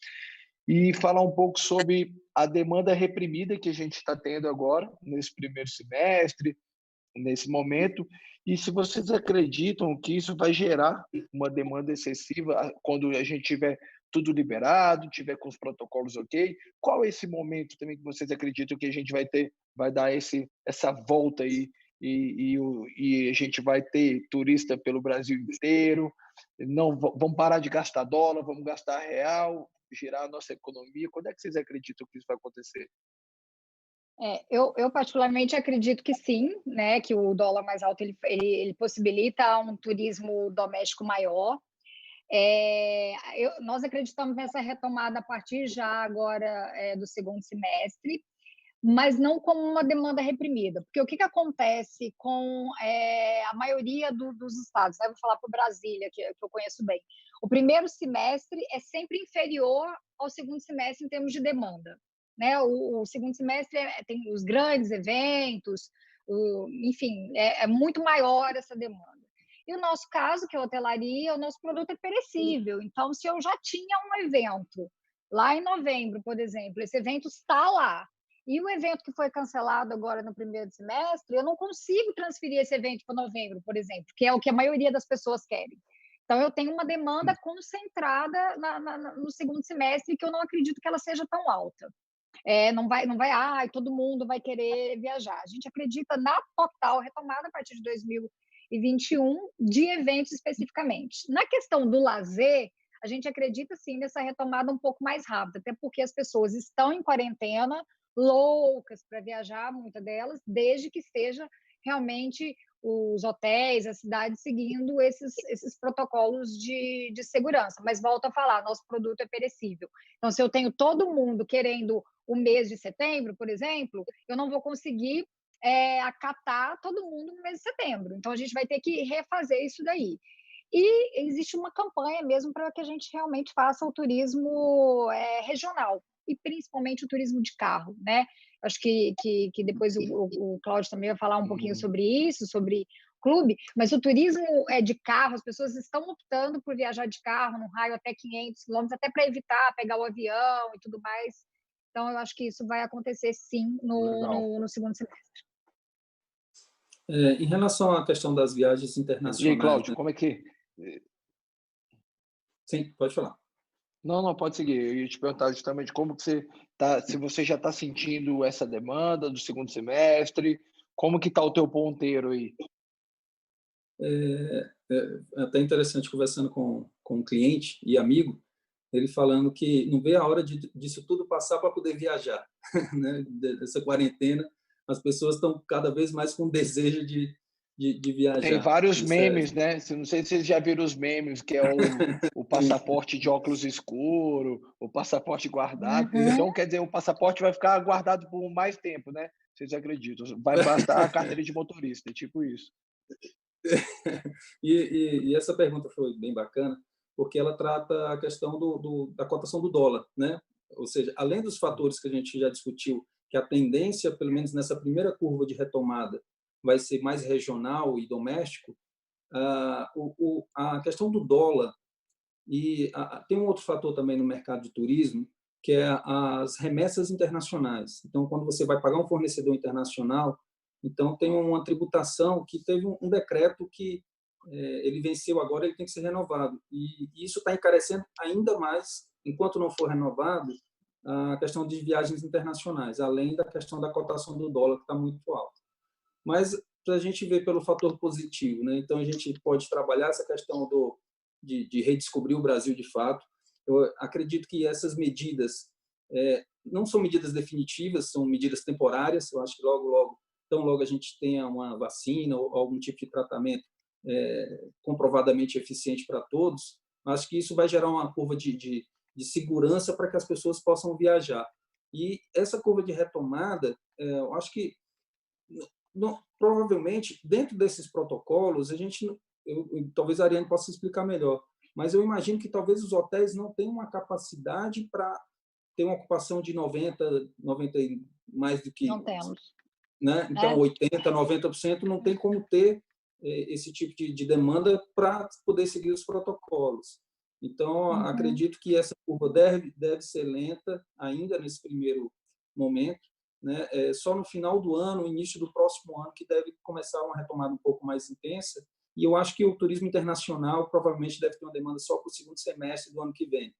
E falar um pouco sobre a demanda reprimida que a gente está tendo agora, nesse primeiro semestre, nesse momento, e se vocês acreditam que isso vai gerar uma demanda excessiva quando a gente tiver tudo liberado, tiver com os protocolos ok, qual é esse momento também que vocês acreditam que a gente vai dar essa volta aí e a gente vai ter turista pelo Brasil inteiro, não vamos parar de gastar dólar, vamos gastar real, girar a nossa economia? Quando é que vocês acreditam que isso vai acontecer? Eu particularmente acredito que sim, né, que o dólar mais alto ele possibilita um turismo doméstico maior. Nós acreditamos nessa retomada a partir já agora do segundo semestre, mas não como uma demanda reprimida, porque o que acontece com a maioria dos estados, né? Vou falar para Brasília, que eu conheço bem. O primeiro semestre é sempre inferior ao segundo semestre em termos de demanda, né? O segundo semestre tem os grandes eventos, enfim, é muito maior essa demanda. E o nosso caso, que é a hotelaria, o nosso produto é perecível. Então, se eu já tinha um evento lá em novembro, por exemplo, esse evento está lá, e o evento que foi cancelado agora no primeiro semestre, eu não consigo transferir esse evento para novembro, por exemplo, que é o que a maioria das pessoas querem. Então, eu tenho uma demanda concentrada no segundo semestre, que eu não acredito que ela seja tão alta. Não vai, todo mundo vai querer viajar. A gente acredita na total retomada a partir de 2021 de eventos especificamente. Na questão do lazer, a gente acredita sim nessa retomada um pouco mais rápida, até porque as pessoas estão em quarentena, loucas para viajar, muitas delas, desde que esteja realmente os hotéis, as cidades seguindo esses protocolos de segurança. Mas volto a falar, nosso produto é perecível. Então, se eu tenho todo mundo querendo o mês de setembro, por exemplo, eu não vou conseguir acatar todo mundo no mês de setembro. Então, a gente vai ter que refazer isso daí. E existe uma campanha mesmo para que a gente realmente faça o turismo regional, e principalmente o turismo de carro, né? Acho que depois o Cláudio também vai falar um pouquinho sobre isso, sobre clube, mas o turismo de carro, as pessoas estão optando por viajar de carro num raio até 500 quilômetros, até para evitar pegar o avião e tudo mais. Então, eu acho que isso vai acontecer, sim, no segundo semestre. Em relação à questão das viagens internacionais... E aí, Cláudio, como é que... Sim, pode falar. Não, pode seguir. Eu ia te perguntar justamente como que você tá, se você já está sentindo essa demanda do segundo semestre, como que está o teu ponteiro aí? É até interessante, conversando com um cliente e amigo, ele falando que não vê a hora disso tudo passar para poder viajar, né? Dessa quarentena, as pessoas estão cada vez mais com desejo de de viajar. Tem vários Isso memes, né? Não sei se vocês já viram os memes, que é o passaporte de óculos escuro, o passaporte guardado. Então, quer dizer, o passaporte vai ficar guardado por mais tempo, né? Vocês acreditam? Vai bastar a carteira de motorista, tipo isso. E essa pergunta foi bem bacana, porque ela trata a questão da cotação do dólar, né? Ou seja, além dos fatores que a gente já discutiu, que a tendência, pelo menos nessa primeira curva de retomada, vai ser mais regional e doméstico, a questão do dólar e tem um outro fator também no mercado de turismo, que é as remessas internacionais. Então, quando você vai pagar um fornecedor internacional, então tem uma tributação que teve um decreto que ele venceu agora, ele tem que ser renovado. E isso está encarecendo ainda mais, enquanto não for renovado, a questão de viagens internacionais, além da questão da cotação do dólar, que está muito alta. Mas, para a gente ver pelo fator positivo, né? Então, a gente pode trabalhar essa questão de redescobrir o Brasil de fato. Eu acredito que essas medidas não são medidas definitivas, são medidas temporárias. Eu acho que tão logo a gente tenha uma vacina ou algum tipo de tratamento comprovadamente eficiente para todos, acho que isso vai gerar uma curva de segurança para que as pessoas possam viajar. E essa curva de retomada, eu acho que provavelmente, dentro desses protocolos, talvez a Ariane possa explicar melhor, mas eu imagino que talvez os hotéis não tenham uma capacidade para ter uma ocupação de 90 e mais do que... Não temos. Né? Então, 80%, 90% não tem como ter esse tipo de demanda para poder seguir os protocolos. Então, acredito que essa curva deve ser lenta ainda nesse primeiro momento, né? Só no final do ano, início do próximo ano, que deve começar uma retomada um pouco mais intensa. E eu acho que o turismo internacional provavelmente deve ter uma demanda só para o segundo semestre do ano que vem.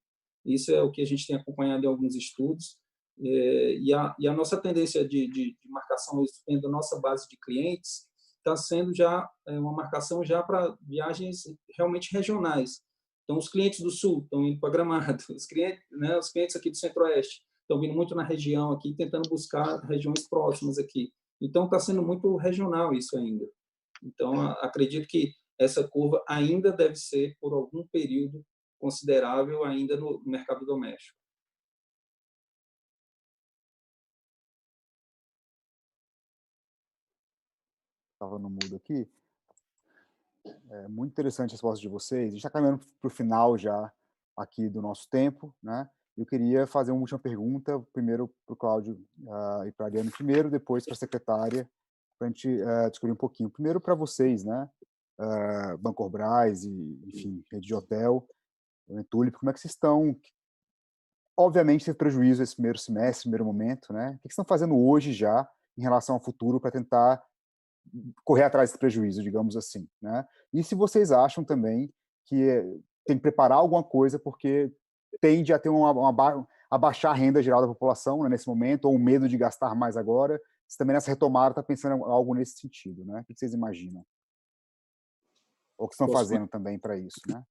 Isso é o que a gente tem acompanhado em alguns estudos. E a nossa tendência de marcação da nossa base de clientes está sendo já uma marcação já para viagens realmente regionais. Então, os clientes do Sul estão indo para Gramado, os clientes aqui do Centro-Oeste estão vindo muito na região aqui, tentando buscar regiões próximas aqui. Então, está sendo muito regional isso ainda. Então, acredito que essa curva ainda deve ser, por algum período considerável, ainda no mercado doméstico. Estava no mudo aqui. Muito interessante a resposta de vocês. A gente está caminhando para o final já aqui do nosso tempo, né? Eu queria fazer uma última pergunta, primeiro para o Cláudio e para a Ariane primeiro, depois para a secretária, para a gente descobrir um pouquinho. Primeiro para vocês, né? Bancorbras e, enfim, rede de hotel, Tulip, como é que vocês estão? Obviamente teve prejuízo esse primeiro semestre, primeiro momento, né? O que vocês estão fazendo hoje já em relação ao futuro para tentar correr atrás desse prejuízo, digamos assim, né? E se vocês acham também que tem que preparar alguma coisa porque tende a ter a baixar a renda geral da população, né, nesse momento, ou um medo de gastar mais agora, se também nessa retomada está pensando em algo nesse sentido, né? O que vocês imaginam? Ou o que estão fazendo também para isso, né?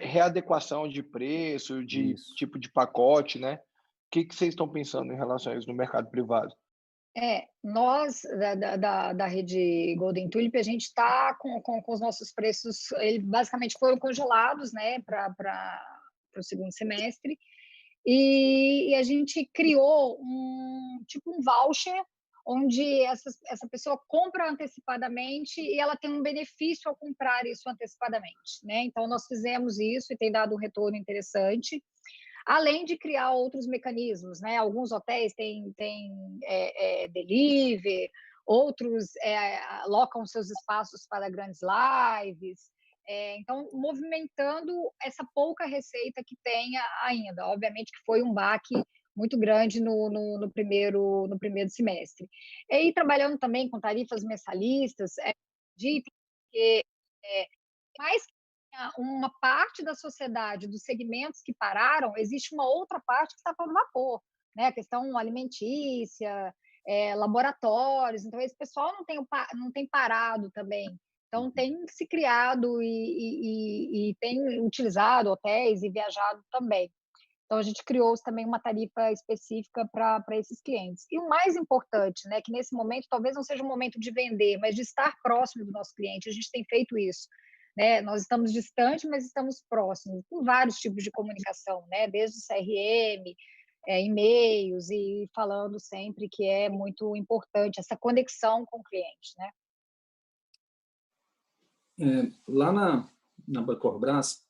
Readequação de preço, de tipo de pacote, né? O que vocês estão pensando em relação a isso no mercado privado? Nós, da rede Golden Tulip, a gente está com os nossos preços, eles basicamente foram congelados, né, para o segundo semestre, e a gente criou um voucher, onde essa pessoa compra antecipadamente e ela tem um benefício ao comprar isso antecipadamente, né? Então, nós fizemos isso e tem dado um retorno interessante, além de criar outros mecanismos, né? Alguns hotéis têm delivery, outros alocam seus espaços para grandes lives. Então, movimentando essa pouca receita que tem ainda. Obviamente que foi um baque muito grande no primeiro semestre. E trabalhando também com tarifas mensalistas, porque mais uma parte da sociedade, dos segmentos que pararam, existe uma outra parte que está todo vapor, né? A questão alimentícia, laboratórios. Então, esse pessoal não tem parado também. Então, tem se criado e tem utilizado hotéis e viajado também. Então, a gente criou também uma tarifa específica para esses clientes. E o mais importante, né, que nesse momento talvez não seja o momento de vender, mas de estar próximo do nosso cliente, a gente tem feito isso. Né? Nós estamos distantes, mas estamos próximos, com vários tipos de comunicação, né? Desde o CRM, e-mails, e falando sempre que é muito importante essa conexão com o cliente. Né? Lá na Bancorbras,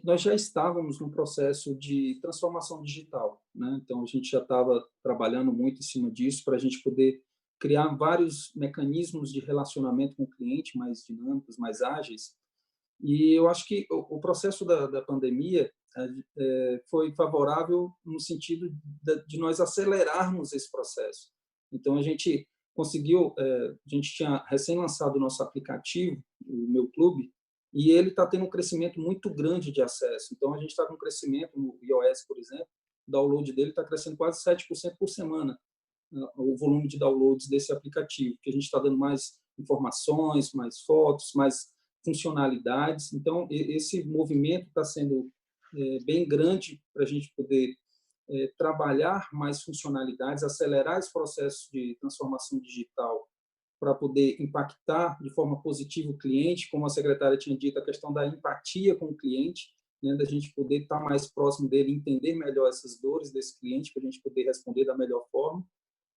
nós já estávamos no processo de transformação digital, né? Então, a gente já estava trabalhando muito em cima disso para a gente poder criar vários mecanismos de relacionamento com o cliente mais dinâmicos, mais ágeis. E eu acho que o processo da pandemia foi favorável no sentido de nós acelerarmos esse processo. Então, a gente conseguiu, a gente tinha recém-lançado o nosso aplicativo, o Meu Clube, e ele está tendo um crescimento muito grande de acesso. Então, a gente está com um crescimento no iOS, por exemplo, o download dele está crescendo quase 7% por semana, o volume de downloads desse aplicativo, que a gente está dando mais informações, mais fotos, mais funcionalidades. Então, esse movimento está sendo bem grande para a gente poder trabalhar mais funcionalidades, acelerar esse processo de transformação digital para poder impactar de forma positiva o cliente, como a secretária tinha dito, a questão da empatia com o cliente, né, da gente poder estar mais próximo dele, entender melhor essas dores desse cliente, para a gente poder responder da melhor forma.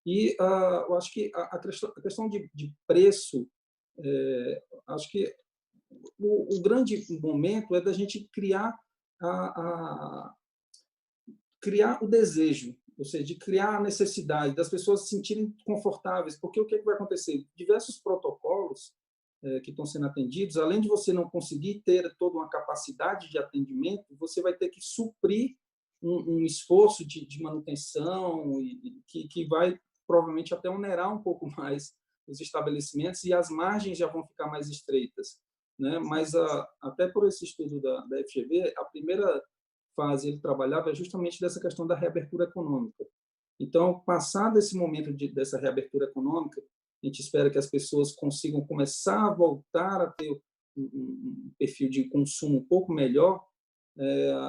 E eu acho que a questão de preço, acho que o grande momento é da gente criar criar o desejo, ou seja, de criar a necessidade das pessoas se sentirem confortáveis, porque o que vai acontecer? Diversos protocolos que estão sendo atendidos, além de você não conseguir ter toda uma capacidade de atendimento, você vai ter que suprir um esforço de manutenção que vai provavelmente até onerar um pouco mais os estabelecimentos e as margens já vão ficar mais estreitas, né? Mas até por esse estudo da FGV, a primeira fase ele trabalhava justamente dessa questão da reabertura econômica. Então, passado esse momento dessa reabertura econômica, a gente espera que as pessoas consigam começar a voltar a ter um perfil de consumo um pouco melhor,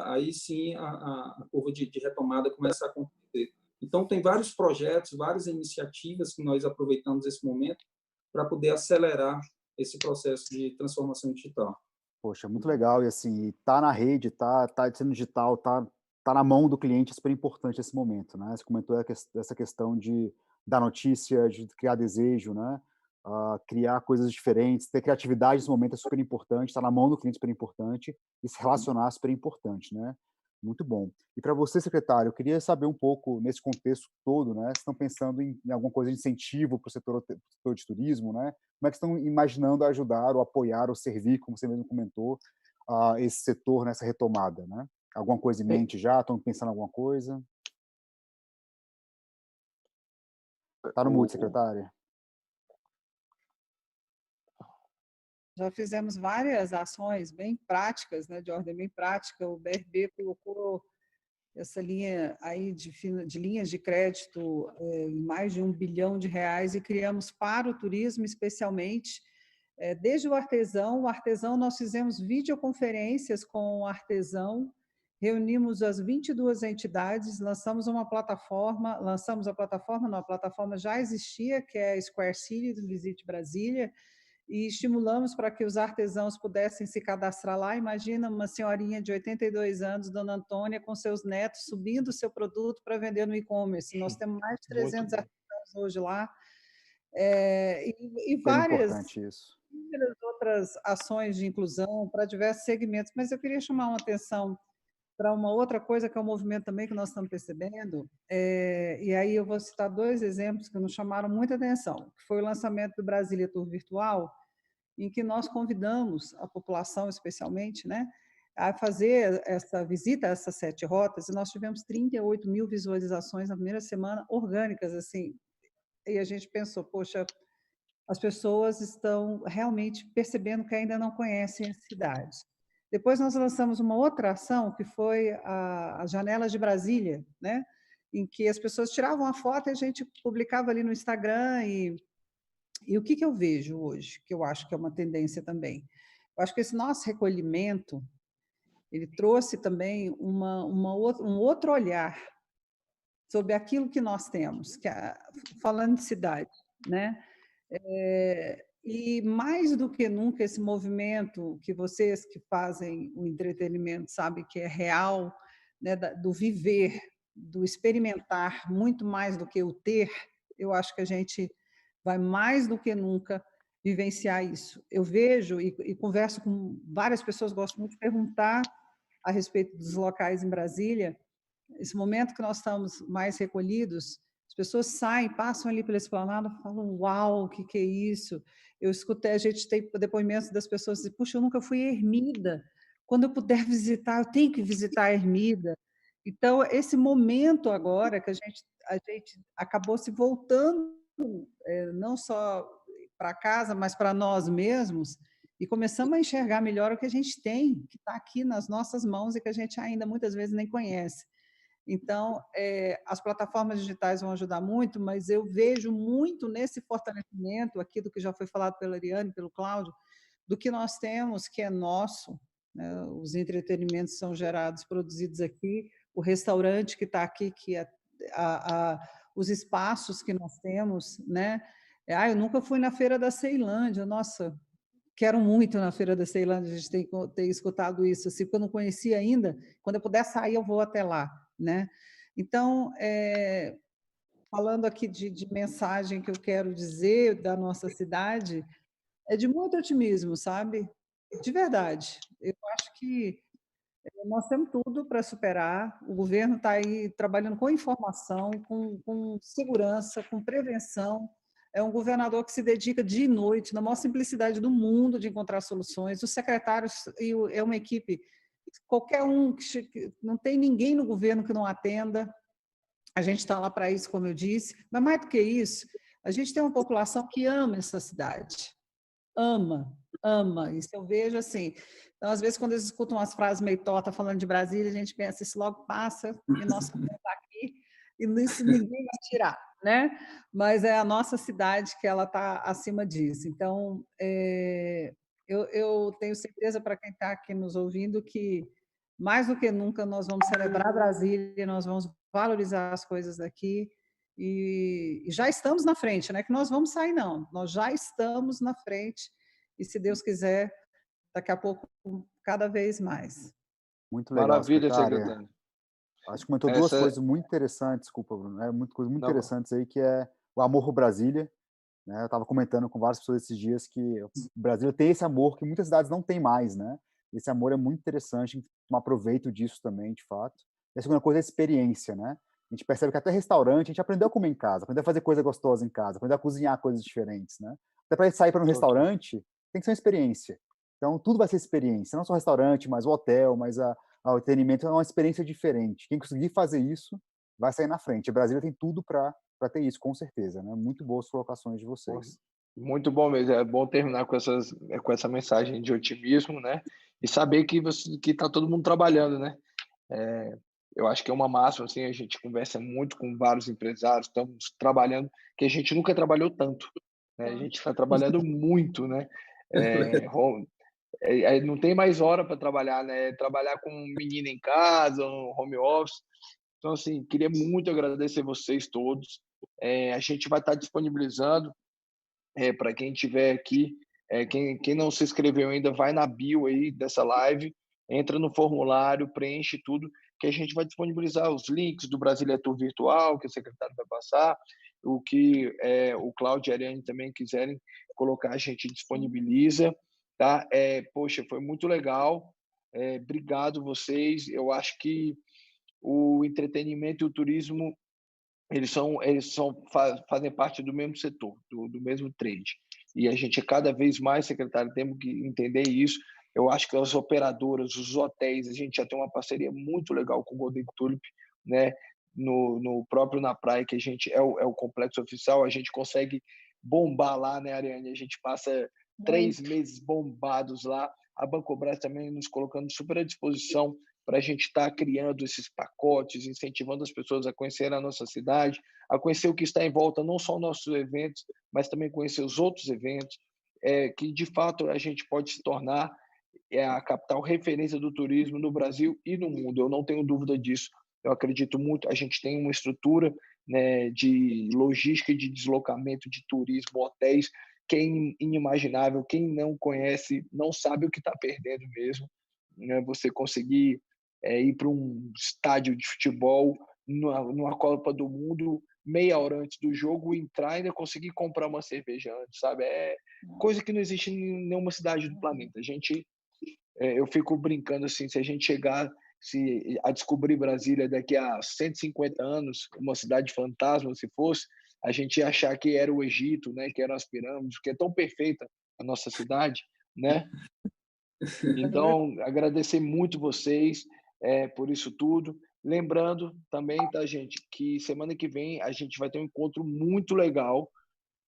aí sim a curva de retomada começa a acontecer. Então, tem vários projetos, várias iniciativas que nós aproveitamos esse momento para poder acelerar esse processo de transformação digital. Poxa, muito legal. E assim, tá na rede, tá sendo digital, tá na mão do cliente, é super importante esse momento, né? Você comentou essa questão da notícia, de criar desejo, né? Criar coisas diferentes, ter criatividade nesse momento é super importante, tá na mão do cliente é super importante, e se relacionar é super importante, né? Muito bom. E para você, secretário, eu queria saber um pouco, nesse contexto todo, né? Vocês estão pensando em alguma coisa de incentivo para o setor de turismo, né? Como é que estão imaginando ajudar ou apoiar ou servir, como você mesmo comentou, esse setor nessa retomada, né? Alguma coisa em mente já? Estão pensando em alguma coisa? Está no mudo, secretária. Já fizemos várias ações bem práticas, né, de ordem bem prática. O BRB colocou essa linha aí de linhas de crédito, mais de R$1 bilhão, e criamos para o turismo, especialmente, desde o artesão. nós fizemos videoconferências com o artesão, reunimos as 22 entidades, lançamos a plataforma, não, a plataforma já existia, que é a Square City do Visit Brasília, e estimulamos para que os artesãos pudessem se cadastrar lá. Imagina uma senhorinha de 82 anos, Dona Antônia, com seus netos, subindo o seu produto para vender no e-commerce. Nós temos mais de 300 artesãos hoje lá, e várias outras ações de inclusão para diversos segmentos. Mas eu queria chamar uma atenção para uma outra coisa, que é um movimento também que nós estamos percebendo, e aí eu vou citar 2 exemplos que nos chamaram muita atenção, que foi o lançamento do Brasília Tour Virtual, em que nós convidamos a população, especialmente, né, a fazer essa visita a essas 7 rotas, e nós tivemos 38 mil visualizações na primeira semana, orgânicas, assim, e a gente pensou, poxa, as pessoas estão realmente percebendo que ainda não conhecem a cidade. Depois nós lançamos uma outra ação, que foi as Janelas de Brasília, né, em que as pessoas tiravam a foto e a gente publicava ali no Instagram. E o que eu vejo hoje, que eu acho que é uma tendência também? Eu acho que esse nosso recolhimento, ele trouxe também um outro olhar sobre aquilo que nós temos, falando de cidade, né? E mais do que nunca esse movimento que vocês que fazem o entretenimento sabem que é real, né, do viver, do experimentar, muito mais do que o ter, eu acho que a gente vai mais do que nunca vivenciar isso. Eu vejo e converso com várias pessoas, gosto muito de perguntar a respeito dos locais em Brasília. Esse momento que nós estamos mais recolhidos, as pessoas saem, passam ali pela esplanada, falam: uau, o que é isso? Eu escutei, a gente tem depoimentos das pessoas dizendo: puxa, eu nunca fui a Ermida. Quando eu puder visitar, eu tenho que visitar a Ermida. Então, esse momento agora que a gente acabou se voltando, não só para casa, mas para nós mesmos, e começamos a enxergar melhor o que a gente tem, que está aqui nas nossas mãos e que a gente ainda muitas vezes nem conhece. Então, as plataformas digitais vão ajudar muito, mas eu vejo muito nesse fortalecimento, aqui do que já foi falado pela Ariane, pelo Cláudio, do que nós temos, que é nosso, né? Os entretenimentos são gerados, produzidos aqui, o restaurante que está aqui, que os espaços que nós temos, né? Eu nunca fui na Feira da Ceilândia, nossa, quero muito na Feira da Ceilândia, a gente tem escutado isso, assim, porque eu não conhecia ainda, quando eu puder sair, eu vou até lá, né? Então, falando aqui de mensagem que eu quero dizer da nossa cidade, é de muito otimismo, sabe? De verdade. Eu acho que nós temos tudo para superar, o governo está aí trabalhando com informação, com segurança, com prevenção, é um governador que se dedica dia e noite, na maior simplicidade do mundo, de encontrar soluções. Os secretários, é uma equipe, qualquer um, não tem ninguém no governo que não atenda. A gente está lá para isso, como eu disse. Mas mais do que isso, a gente tem uma população que ama essa cidade. Ama, ama. Isso eu vejo assim. Então, às vezes, quando eles escutam umas frases meio tortas falando de Brasília, a gente pensa, isso logo passa e nós estamos aqui e isso ninguém vai tirar, né? Mas é a nossa cidade que ela está acima disso. Então, eu tenho certeza para quem está aqui nos ouvindo que mais do que nunca nós vamos celebrar Brasília, nós vamos valorizar as coisas daqui e já estamos na frente, não é que nós vamos sair não, nós já estamos na frente e se Deus quiser, daqui a pouco cada vez mais. Muito legal, Maravilha, secretária. secretária. Acho que comentou duas coisas muito interessantes, desculpa, Bruno, coisas muito interessantes aí, que é o amor por Brasília, né? Eu estava comentando com várias pessoas esses dias que o Brasil tem esse amor que muitas cidades não têm mais, né? Esse amor é muito interessante, tomar proveito disso também, de fato. E a segunda coisa é a experiência, né? A gente percebe que até restaurante, a gente aprendeu a comer em casa, aprendeu a fazer coisa gostosa em casa, aprendeu a cozinhar coisas diferentes, né? Até para sair para um restaurante, tem que ser uma experiência. Então, tudo vai ser experiência, não só o restaurante, mas o hotel, mas o entretenimento é uma experiência diferente. Quem conseguir fazer isso vai sair na frente. A Brasília tem tudo para ter isso, com certeza, né? Muito boas colocações de vocês. Muito bom mesmo. É bom terminar com essa mensagem de otimismo, né? E saber que está todo mundo trabalhando, né? Eu acho que é uma máxima, assim, a gente conversa muito com vários empresários, estamos trabalhando, que a gente nunca trabalhou tanto, né? A gente está trabalhando muito, né? Não tem mais hora para trabalhar, né? Trabalhar com um menino em casa, um home office. Então, assim, queria muito agradecer vocês todos. A gente vai estar disponibilizando para quem estiver aqui. Quem não se inscreveu ainda, vai na bio aí dessa live, entra no formulário, preenche tudo, que a gente vai disponibilizar os links do Brasília Tour Virtual, que o secretário vai passar, o que o Cláudio e a Ariane também quiserem colocar, a gente disponibiliza. Tá? Poxa, foi muito legal. Obrigado vocês. Eu acho que o entretenimento e o turismo fazem parte do mesmo setor, do mesmo trade. E a gente cada vez mais, secretário, temos que entender isso. Eu acho que as operadoras, os hotéis, a gente já tem uma parceria muito legal com o Golden Tulip, né? No próprio Na Praia, que a gente é o complexo oficial, a gente consegue bombar lá, né, Ariane? A gente passa 3 meses bombados lá. A Bancobras também nos colocando super à disposição para a gente estar criando esses pacotes, incentivando as pessoas a conhecer a nossa cidade, a conhecer o que está em volta, não só nossos eventos, mas também conhecer os outros eventos, que de fato a gente pode se tornar é a capital referência do turismo no Brasil e no mundo. Eu não tenho dúvida disso. Eu acredito muito. A gente tem uma estrutura, né, de logística e de deslocamento de turismo, hotéis, que é inimaginável. Quem não conhece não sabe o que está perdendo mesmo, né? Você conseguir ir para um estádio de futebol, numa Copa do Mundo, meia hora antes do jogo, entrar e ainda conseguir comprar uma cerveja antes, sabe? É coisa que não existe em nenhuma cidade do planeta. Eu fico brincando assim, se a gente chegar a descobrir Brasília daqui a 150 anos, uma cidade fantasma, se fosse, a gente ia achar que era o Egito, né? Que eram as pirâmides, que é tão perfeita a nossa cidade, né? Então, agradecer muito vocês por isso tudo. Lembrando também, tá, gente, que semana que vem a gente vai ter um encontro muito legal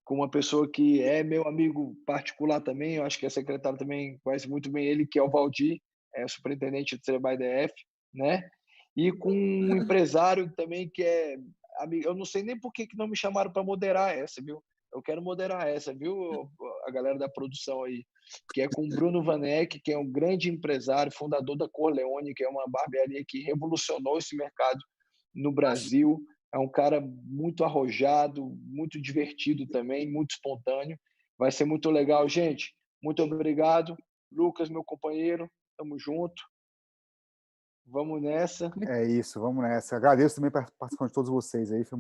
com uma pessoa que é meu amigo particular também, eu acho que a secretária também conhece muito bem ele, que é o Valdir, superintendente do CBDF, né? E com um empresário também que é amigo. Eu não sei nem por que não me chamaram para moderar essa, viu? Eu quero moderar essa, viu, a galera da produção aí, que é com o Bruno Vanek, que é um grande empresário, fundador da Corleone, que é uma barbearia que revolucionou esse mercado no Brasil. É um cara muito arrojado, muito divertido também, muito espontâneo. Vai ser muito legal, gente. Muito obrigado. Lucas, meu companheiro, tamo junto. Vamos nessa. É isso, vamos nessa. Agradeço também a participação de todos vocês aí, foi muito